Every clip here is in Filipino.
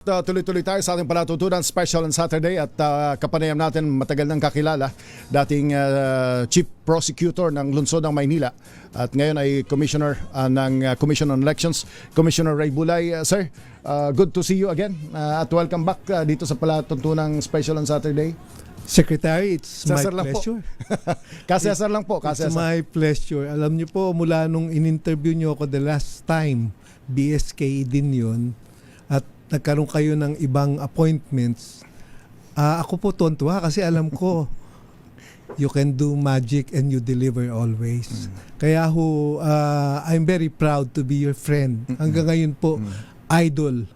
Tuloy-tuloy tayo sa ating palatuntunan special on Saturday at kapanayam natin matagal nang kakilala, dating Chief Prosecutor ng Lungsod ng Maynila at ngayon ay Commissioner ng Commission on Elections, Commissioner Ray Bulay. Sir, good to see you again at welcome back dito sa palatuntunan special on Saturday. Secretary, it's my Sasar lang pleasure. Kasesar lang po. It's my pleasure. Alam niyo po, mula nung in-interview niyo ako the last time, BSK din yun, at nagkaroon kayo ng ibang appointments, ako po tuwan-tuwa kasi alam ko you can do magic and you deliver always. Kaya I'm very proud to be your friend. Hanggang ngayon po, idol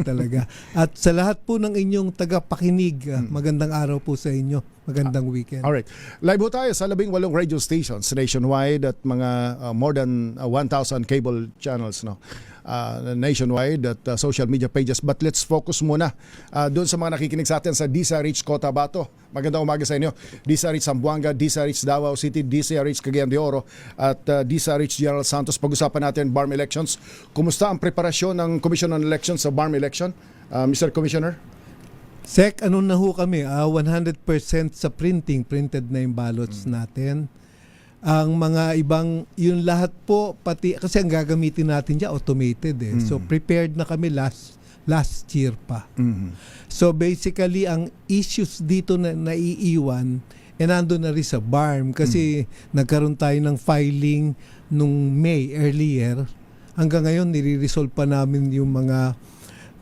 talaga. At sa lahat po ng inyong tagapakinig, magandang araw po sa inyo. Magandang weekend. Alright. Live po tayo sa 18 radio stations nationwide at mga more than 1,000 cable channels nationwide at social media pages. But let's focus muna doon sa mga nakikinig sa atin sa DZRH Cotabato. Magandang umaga sa inyo. DZRH Zamboanga, DZRH Davao City, DZRH Cagayan de Oro at DZRH General Santos. Pag-usapan natin BARM elections. Kumusta ang preparasyon ng Commission on Elections sa BARM election? Mr. Commissioner? Sec, ano na ho kami? 100% sa printed na yung ballots natin. Ang mga ibang, yung lahat po, pati, kasi ang gagamitin natin dyan, automated eh. So prepared na kami last year pa. So basically, ang issues dito na naiiwan, nandun na rin sa BARM kasi nagkaroon tayo ng filing nung May earlier. Hanggang ngayon, nire-resolve pa namin yung mga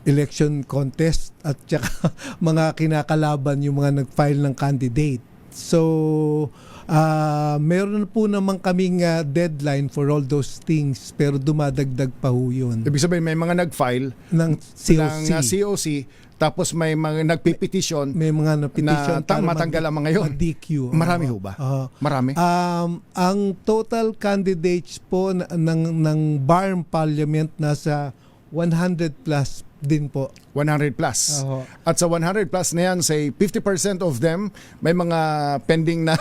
election contest at saka mga kinakalaban yung mga nag-file ng candidate. So, meron po naman kaming deadline for all those things pero dumadagdag pa ho yun. Ibig sabihin may mga nag-file ng COC tapos may mga nagpipetisyon, may mga na-petition na matanggal ang mga yun. DQ. Marami ho ba? Marami? Ang total candidates po ng BARM Parliament nasa 100 plus din po. 100 plus. At sa 100 plus na yan, say 50% of them may mga pending na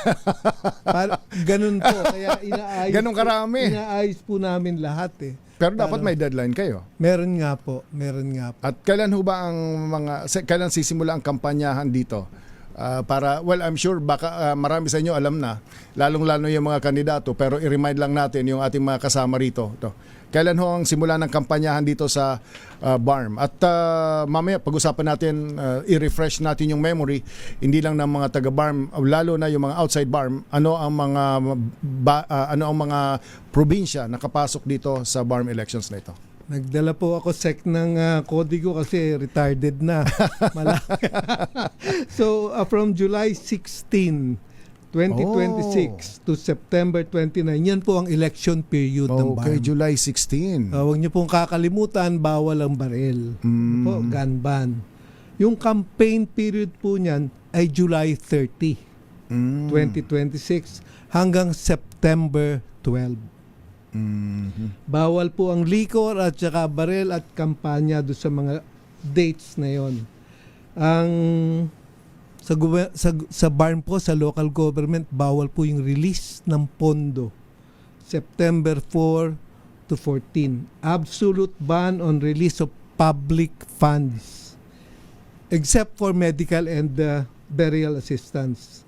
ganun po. Kaya ganun karami. Inaayos po namin lahat eh. Pero dapat may deadline kayo. Meron nga po. At kailan ho ba kailan sisimula ang kampanyahan dito? Para, I'm sure baka marami sa inyo alam na, lalong-lalo yung mga kandidato, pero i-remind lang natin yung ating mga kasama rito. Kailan ho ang simula ng kampanyahan dito sa BARM? At mamaya pag-usapan natin, i-refresh natin yung memory, hindi lang ng mga taga-BARM, lalo na yung mga outside BARM, ano ang mga probinsya nakapasok dito sa BARM elections na ito? Nagdala po ako sec ng kodigo kasi retired na. So from July 16, 2026 to September 29, yan po ang election period ng BARM. Okay, July 16. Huwag niyo pong kakalimutan, bawal ang baril. Po, gun ban. Yung campaign period po niyan ay July 30, 2026 hanggang September 12. Bawal po ang liquor at saka baril at kampanya do sa mga dates na yon. Ang sa BARM po, sa local government, bawal po yung release ng pondo. September 4 to 14. Absolute ban on release of public funds except for medical and burial assistance.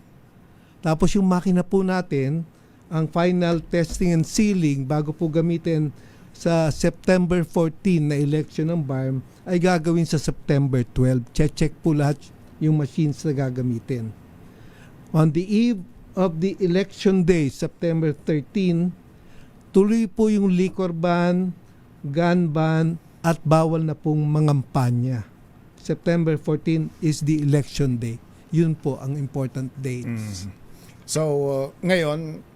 Tapos yung makina po natin, ang final testing and sealing bago po gamitin sa September 14 na election ng BARM ay gagawin sa September 12. Check po lahat yung machines na gagamitin. On the eve of the election day, September 13, tuloy po yung liquor ban, gun ban, at bawal na pong mangampanya. September 14 is the election day. Yun po ang important dates. So, ngayon,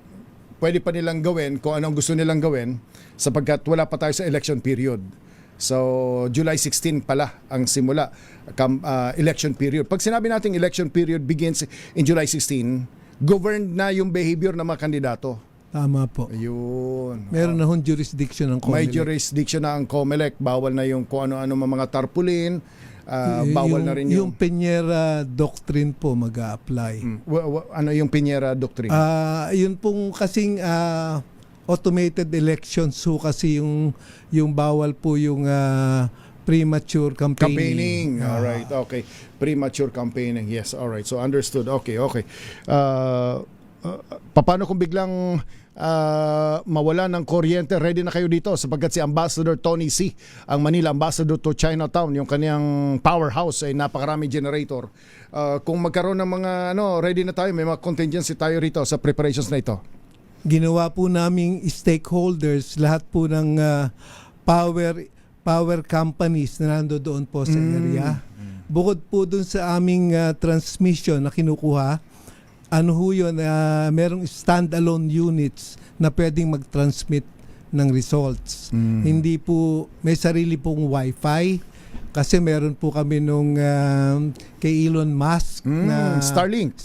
pwede pa nilang gawin kung anong gusto nilang gawin sapagkat wala pa tayo sa election period. So, July 16 pala ang simula, election period. Pag sinabi natin election period begins in July 16, governed na yung behavior ng mga kandidato. Tama po. Ayun. Meron na hong jurisdiction ng COMELEC. May jurisdiction na ang COMELEC. Bawal na yung kung ano-ano mga tarpaulin. Bawal na rin yung Piñera Doctrine po mag-a-apply. Ano yung Piñera Doctrine? Yun pong kasing automated elections, so kasi yung bawal po yung premature Campaigning. All right. Okay. Premature campaigning. Yes. All right. So understood. Okay. Okay. Paano kung biglang mawala ng kuryente? Ready na kayo dito sapagkat si Ambassador Tony C, ang Manila Ambassador to Chinatown, yung kanyang powerhouse ay napakarami generator. Kung magkaroon ng mga ready na tayo, may mga contingency tayo rito sa preparations na ito. Ginawa po naming stakeholders, lahat po ng power companies na nandoon po sa area. Bukod po dun sa aming transmission na kinukuha, merong standalone units na pwedeng mag-transmit ng results. Hindi po, may sarili pong wifi kasi meron po kami nung kay Elon Musk na Starlink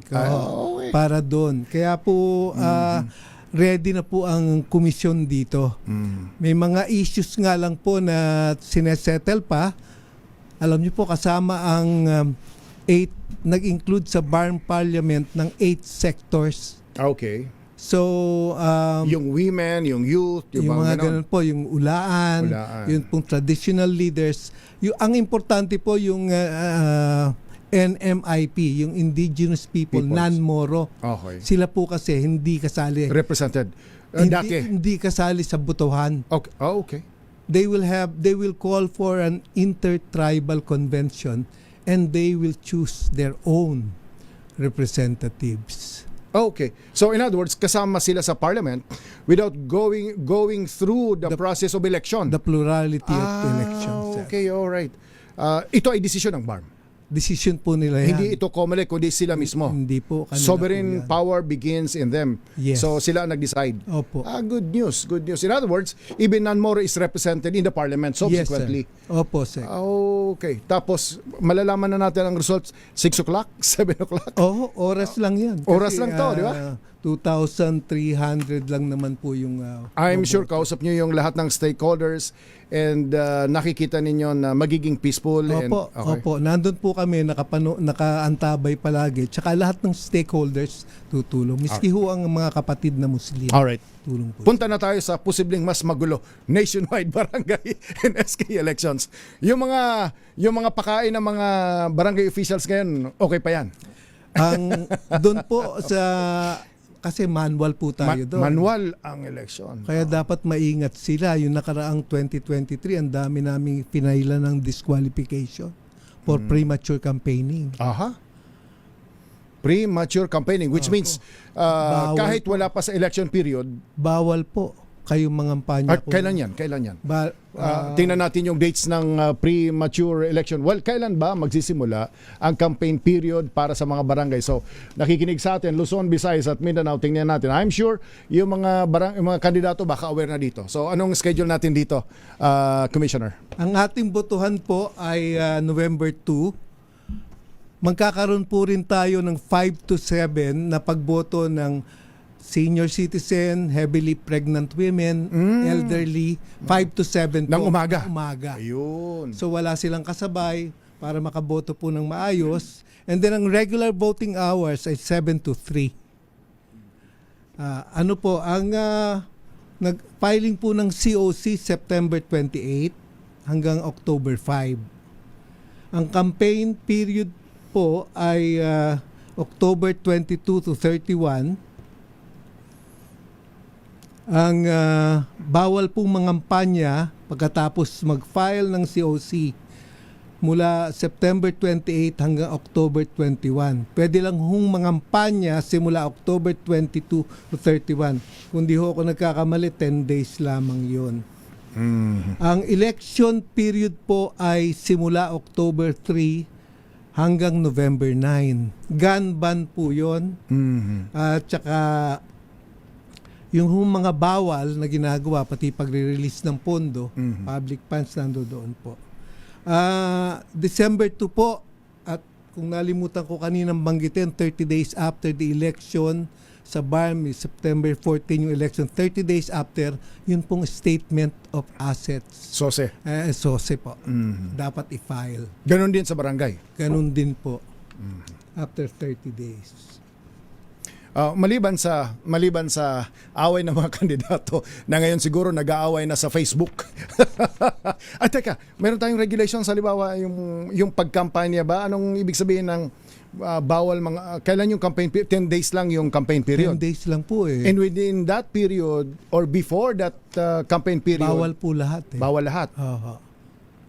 Okay. para doon. Kaya po ready na po ang komisyon dito. May mga issues nga lang po na sinesettle pa. Alam niyo po, kasama ang nag-include sa Barn Parliament ng 8 sectors. Okay. So, Yung women, yung youth, yung mga ganun po, yung ulaan, yung pong traditional leaders. Ang importante po yung NMIP, yung Indigenous Peoples. Non-Moro. Okay. Sila po kasi hindi kasali. Represented. Dati. Hindi kasali sa botohan. Okay. Oh, okay. They will call for an intertribal convention and they will choose their own representatives. Okay. So in other words, kasama sila sa parliament without going through the process of election. The plurality of elections. Sir. Okay, all right. Ito ay desisyon ng BARM. Decision po nila yan. Hindi ito COMELEC, kundi sila mismo. Hindi po. Sovereign po power begins in them. Yes. So sila ang nag-decide. Opo. Good news, good news. In other words, even non-Moro is represented in the parliament subsequently. Yes, sir. Opo, sir. Okay. Tapos, malalaman na natin ang results 6 o'clock, 7 o'clock. Oras lang yan. Oras lang to, di ba? 2,300 lang naman po yung... I'm sure kausap nyo yung lahat ng stakeholders and nakikita ninyo na magiging peaceful. Opo. Nandun po kami, nakaantabay palagi. Tsaka lahat ng stakeholders tutulong. Miski ho ang mga kapatid na Muslim. Alright. Tulong po. Punta na tayo sa posibleng mas magulo nationwide barangay and SK elections. Yung mga pakain ng mga barangay officials ngayon, okay pa yan? Doon po sa... Kasi manual po tayo doon. Manual ang election. Kaya dapat maingat sila. Yung nakaraang 2023, ang dami naming pinailan ng disqualification for premature campaigning. Aha. Premature campaigning, which means kahit wala pa sa election period. Bawal po kayong mangampanya. Kailan yan? Tingnan natin yung dates ng premature election. Well, kailan ba magsisimula ang campaign period para sa mga barangay? So, nakikinig sa atin, Luzon, Visayas at Mindanao, tingnan natin. I'm sure yung mga kandidato baka aware na dito. So, anong schedule natin dito, Commissioner? Ang ating botohan po ay November 2. Magkakaroon po rin tayo ng 5 to 7 na pagboto ng senior citizen, heavily pregnant women, elderly, 5 to 7 po. Ng umaga? Ayun. So wala silang kasabay para makaboto po ng maayos. And then ang regular voting hours ay 7 to 3. Nag-filing po ng COC September 28 hanggang October 5. Ang campaign period po ay October 22 to 31. Ang bawal pong mangampanya pagkatapos mag-file ng COC mula September 28 hanggang October 21. Pwede lang hong mangampanya simula October 22 to 31. Kung di ho ako nagkakamali, 10 days lamang yun. Ang election period po ay simula October 3 hanggang November 9. Gun ban po yun. At saka yung mga bawal na ginagawa, pati pagre-release ng pondo, public funds nandoon po. December 2 po, at kung nalimutan ko kaninang banggitin, 30 days after the election sa BARM, September 14 yung election, 30 days after, yun pong statement of assets. SOSE. SOSE po. Dapat i-file. Ganon din sa barangay? Ganon din po. After 30 days. Maliban sa away ng mga kandidato na ngayon siguro nag-aaway na sa Facebook. At teka, meron tayong regulations halimbawa yung pagkampanya ba? Anong ibig sabihin ng bawal kailan yung campaign period? 10 days lang yung campaign 10 period. days lang po eh. And within that period or before that campaign period, Bawal po lahat eh. bawal lahat. Oo.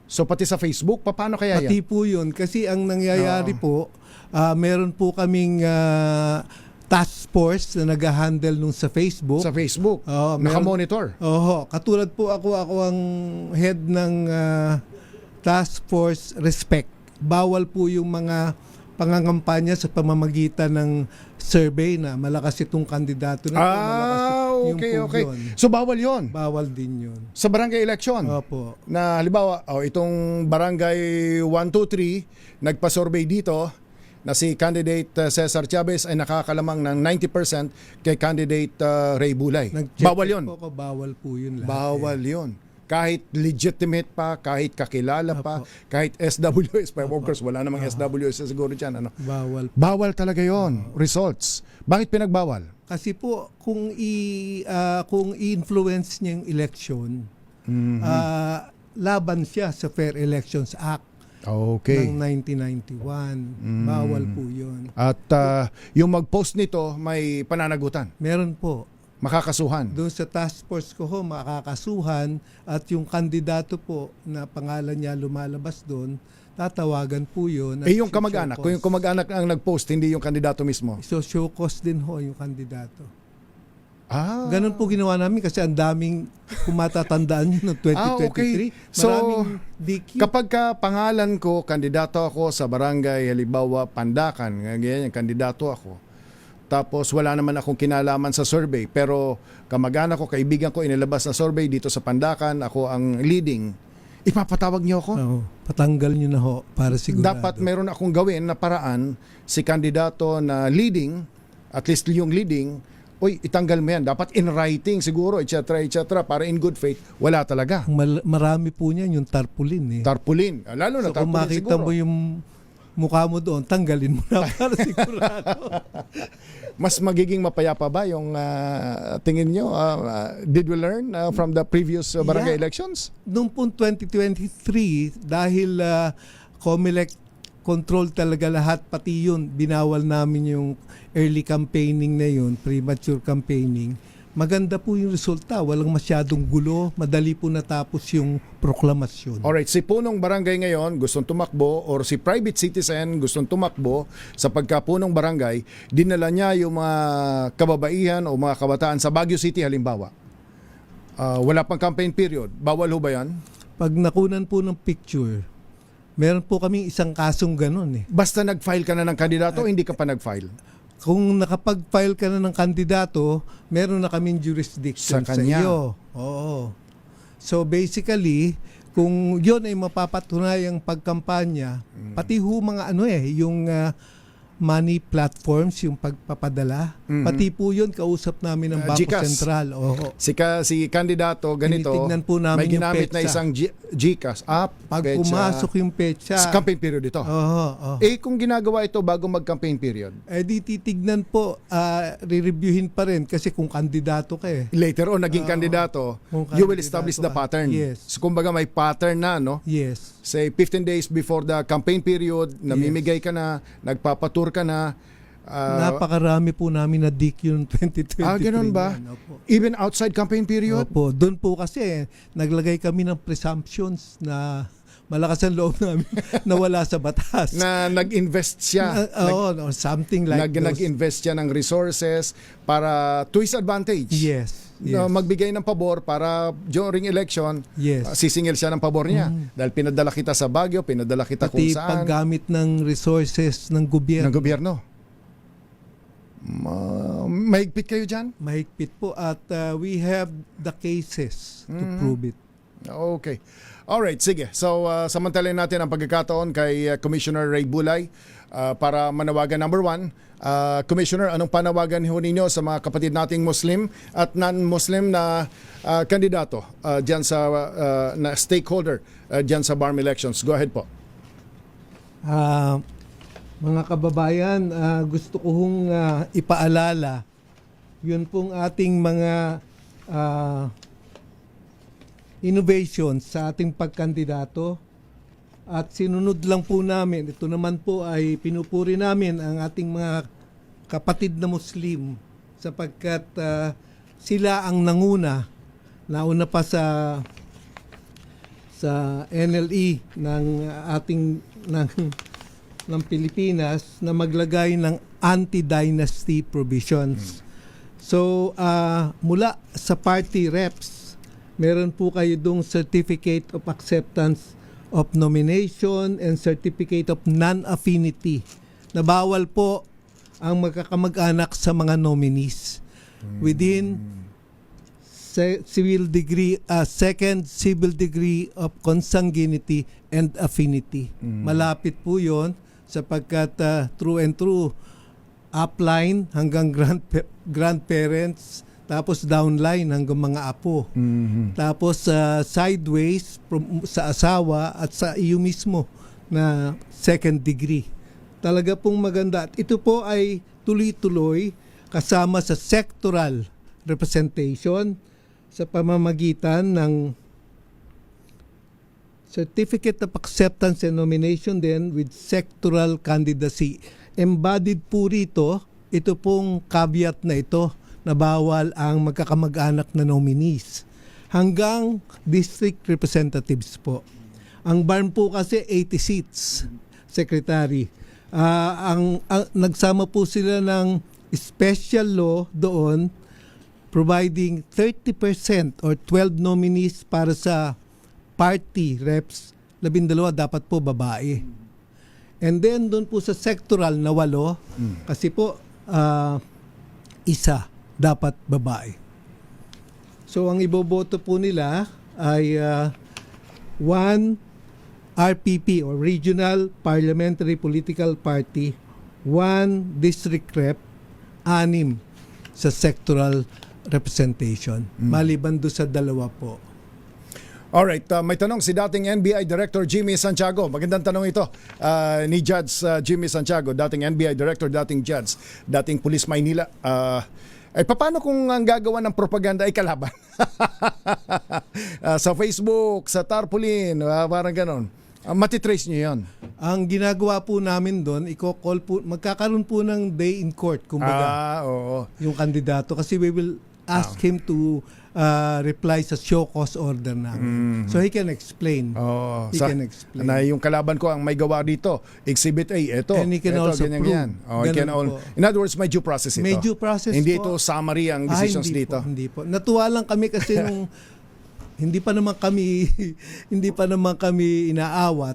So pati sa Facebook, paano kaya yan? Pati po yun. Kasi ang nangyayari po, meron po kaming task force na nag-handle nung sa Facebook. Sa Facebook, Oo, nakamonitor. Oho, katulad po ako ang head ng task force respect. Bawal po yung mga pangangampanya sa pamamagitan ng survey na malakas itong kandidato na ito, malakas yung okay, po okay. yun. So bawal yon Bawal din yun. sa barangay election. Opo. Na halimbawa, itong barangay 123 nagpa-survey dito na si candidate Cesar Chavez ay nakakalamang ng 90% kay candidate Ray Bulay. Nag-check Bawal yon. po ako, bawal po yun lahat. Bawal yon. Kahit legitimate pa, kahit kakilala pa, kahit SWS pa workers, wala namang SWS siguro dyan. Ano? Bawal. Bawal talaga yon. Results. Bakit pinagbawal? Kasi po kung i-influence niya yung election, laban siya sa Fair Elections Act Okay. ng 1991. Bawal po 'yun. At yung mag-post nito may pananagutan. Meron po. Makakasuhan. Doon sa task force ko ho, makakasuhan at yung kandidato po na pangalan niya lumalabas doon, tatawagan po 'yun. Yung kamag-anak, kung yung kamag-anak ang nag-post, hindi yung kandidato mismo. So show cause din ho yung kandidato. Ganun Ganun po ginawa namin kasi ang daming kung matatandaan nyo noong 2023. Okay. So, Maraming DQ. kapag pangalan ko, kandidato ako sa barangay, halimbawa Pandakan, ganyan, kandidato ako. Tapos wala naman akong kinalaman sa survey, pero kamag-anak ko, kaibigan ko inilabas na survey dito sa Pandakan, ako ang leading. Ipapatawag niyo ako? Oo, patanggal nyo na ho para sigurado. Dapat meron akong gawin na paraan si kandidato na leading, at least yung leading, itanggal mo yan. Dapat in writing siguro, etc. Para in good faith. Wala talaga. Marami po niyan yung tarpaulin eh. Tarpaulin. Lalo na So kung tarpaulin makita siguro. mo yung mukha mo doon, tanggalin mo na para sigurado. Mas magiging mapayapa ba yung tingin nyo? Did we learn from the previous barangay Yeah. elections? Noong po 2023, dahil COMELEC control talaga lahat, pati yun, binawal namin yung early campaigning na yun, premature campaigning. Maganda po yung resulta, walang masyadong gulo, madali po natapos yung proklamasyon. Alright, si punong barangay ngayon gustong tumakbo or si private citizen gustong tumakbo sa pagkapunong barangay, dinala niya yung mga kababaihan o mga kabataan sa Baguio City halimbawa. Wala pang campaign period. Bawal ho ba yan? Pag nakunan po ng picture, meron po kaming isang kasong ganun eh. Basta nag-file ka na ng kandidato, hindi ka pa nag-file. Kung nakapag-file ka na ng kandidato, meron na kaming jurisdiction Sa sa kanya. iyo. Oo. So basically, kung yon ay mapapatunayang pagkampanya, pati ho mga yung money platforms, yung pagpapadala, pati po yun kausap namin ng Bangko GCash. Sentral. Oo. Si kandidato ganito, Tinitignan po namin may yung ginamit na petsa. isang GCash app. Pag pumasok yung petsa, sa campaign period ito. oo. Kung ginagawa ito bago mag-campaign period, Di titignan po, re-reviewin pa rin kasi kung kandidato ka eh. later on naging kandidato, kung you will kandidato establish the ka. pattern. Yes. So kumbaga may pattern na, no? Yes. Say 15 days before the campaign period, namimigay ka na, nagpapatur ka na. Napakarami po namin na DQ noong 2023. Ganun ba? yan. Opo. Even outside campaign period? Opo. Doon po kasi naglagay kami ng presumptions na malakas ang loob namin na wala sa batas. Na nag-invest siya. Something like those. Nag-invest siya ng resources para to his advantage. Yes. Na magbigay ng pabor para during election, Yes. sisingil siya ng pabor niya. Dahil pinadala kita sa Baguio, pinadala kita kung Pati saan. paggamit ng resources ng gobyerno. Ng gobyerno. Mahigpit kayo dyan? Mahigpit po at we have the cases to prove it. Okay. Alright, sige. So, samantalin natin ang pagkakataon kay Commissioner Ray Bulay para manawagan number 1. Commissioner, anong panawagan ho ninyo sa mga kapatid nating Muslim at non-Muslim na kandidato dyan sa na stakeholder dyan sa BARM elections? Go ahead po. Mga kababayan, gusto ko hong ipaalala yun pong ating mga innovations sa ating pagkandidato at sinunod lang po namin, ito naman po ay pinupuri namin ang ating mga kapatid na Muslim sapagkat sila ang nauna pa sa NLE ng ng Pilipinas na maglagay ng anti-dynasty provisions. So, mula sa party reps, meron po kayo dong Certificate of Acceptance of Nomination and Certificate of Non-Affinity na bawal po ang magkakamag-anak sa mga nominees within second civil degree of consanguinity and affinity. Malapit po yon sapagkat true and true upline hanggang grandparents, tapos downline hanggang mga apo. Tapos sideways sa asawa at sa iyo mismo na second degree. Talaga pong maganda. At ito po ay tuloy-tuloy kasama sa sectoral representation sa pamamagitan ng Certificate of Acceptance and Nomination din with sectoral candidacy. Embodied po rito, ito pong caveat na ito na bawal ang magkakamag-anak na nominees hanggang district representatives po. Ang BARM po kasi 80 seats, Secretary. Nagsama po sila ng special law doon providing 30% or 12 nominees para sa party reps, 12 dapat po babae. And then doon po sa sectoral na 8, kasi po isa dapat babae. So ang iboboto po nila ay 1 RPP or Regional Parliamentary Political Party, 1 District Rep, 6 sa sectoral representation. Maliban doon sa 2 po. Alright, may tanong si dating NBI Director Jimmy Santiago. Magandang tanong ito ni Judge Jimmy Santiago, dating NBI Director, dating Judge, dating Police Maynila. Paano kung ang gagawa ng propaganda ay kalaban? Sa Facebook, sa tarpaulin, parang ganon. Matitrace nyo yun? Ang ginagawa po namin doon, i-call po, magkakaroon po ng day in court, kumbaga, oo. yung kandidato. Kasi we will ask him to reply sa show cause order namin. So he can explain. He can explain. Na yung kalaban ko ang may gawa dito, Exhibit A, ito. And he can ito, also ganyan, prove. yan. In other words, may due process ito. May due process hindi po. ito summary ang decisions hindi dito. Po, hindi po. Natuwa lang kami kasi nung hindi pa naman kami inaawat,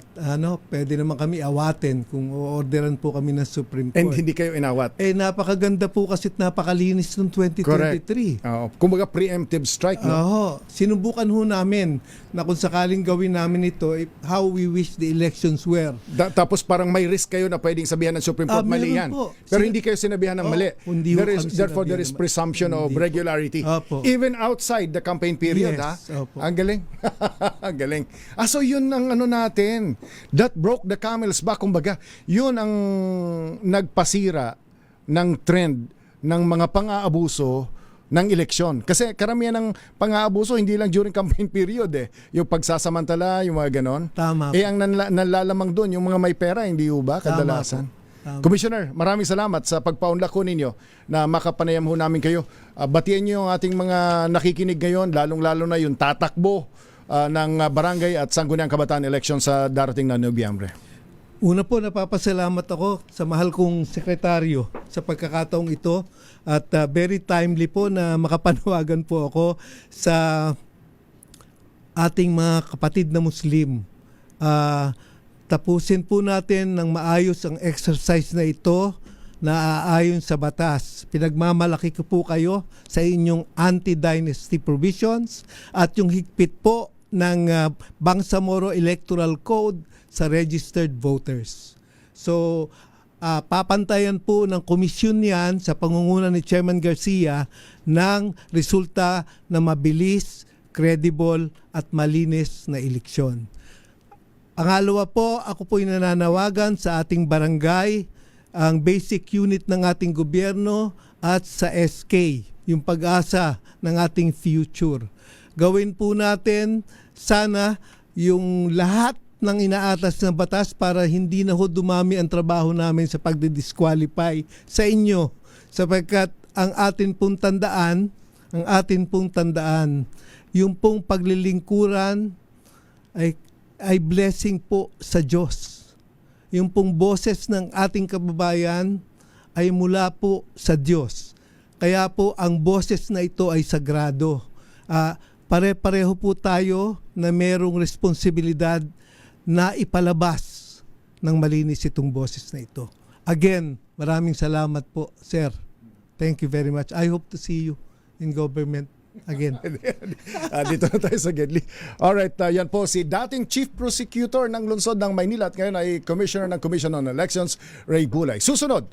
pwede naman kami awatin kung orderan po kami ng Supreme Court. And hindi kayo inawat. Napakaganda po kasi napakalinis ng 2023. Kumbaga preemptive strike, no? Sinubukan ho namin na kung sakaling gawin namin ito, how we wish the elections were. Tapos parang may risk kayo na pwedeng sabihan ng Supreme Court, mali yan. Po. Pero hindi kayo sinabihan ng mali. Therefore, there is presumption of regularity. Even outside the campaign period, yes, Ang galing. Ang galing. So yun ang natin. That broke the camel's back. Kumbaga, yun ang nagpasira ng trend ng mga pang-aabuso ng eleksyon. Kasi karamihan ng pang-aabuso hindi lang during campaign period Yung pagsasamantala, yung mga ganon. Tama. Ang nalalamang doon, yung mga may pera, hindi ba? Kadalasan. Commissioner, maraming salamat sa pagpaunlak ko ninyo na makapanayam ho namin kayo. Batiyan niyo ang ating mga nakikinig ngayon, lalong-lalo na yung tatakbo ng barangay at sangguniang kabataan election sa darating na Nobyembre. Una po, napapasalamat ako sa mahal kong sekretaryo sa pagkakataong ito at very timely po na makapanawagan po ako sa ating mga kapatid na Muslim. Tapusin po natin ng maayos ang exercise na ito na aayon sa batas. Pinagmamalaki ko po kayo sa inyong anti-dynasty provisions at yung higpit po ng Bangsamoro Electoral Code sa registered voters. So, papantayan po ng komisyon yan sa pangunguna ni Chairman Garcia ng resulta na mabilis, credible at malinis na eleksyon. Pangalawa po, ako po'y nananawagan sa ating barangay, ang basic unit ng ating gobyerno at sa SK, yung pag-asa ng ating future. Gawin po natin sana yung lahat ng inaatas na batas para hindi na ho dumami ang trabaho namin sa pagdi-disqualify sa inyo, sapagkat ang atin pong tandaan, yung pong paglilingkuran ay blessing po sa Diyos. Yung pong boses ng ating kababayan ay mula po sa Diyos. Kaya po ang boses na ito ay sagrado. Pare-pareho po tayo na merong responsibilidad na ipalabas ng malinis itong boses na ito. Again, maraming salamat po, sir. Thank you very much. I hope to see you in government again. Dito na tayo sa Gedli. Alright, yan po si dating Chief Prosecutor ng Lungsod ng Maynila at ngayon ay Commissioner ng Commission on Elections, Ray Bulay. Susunod.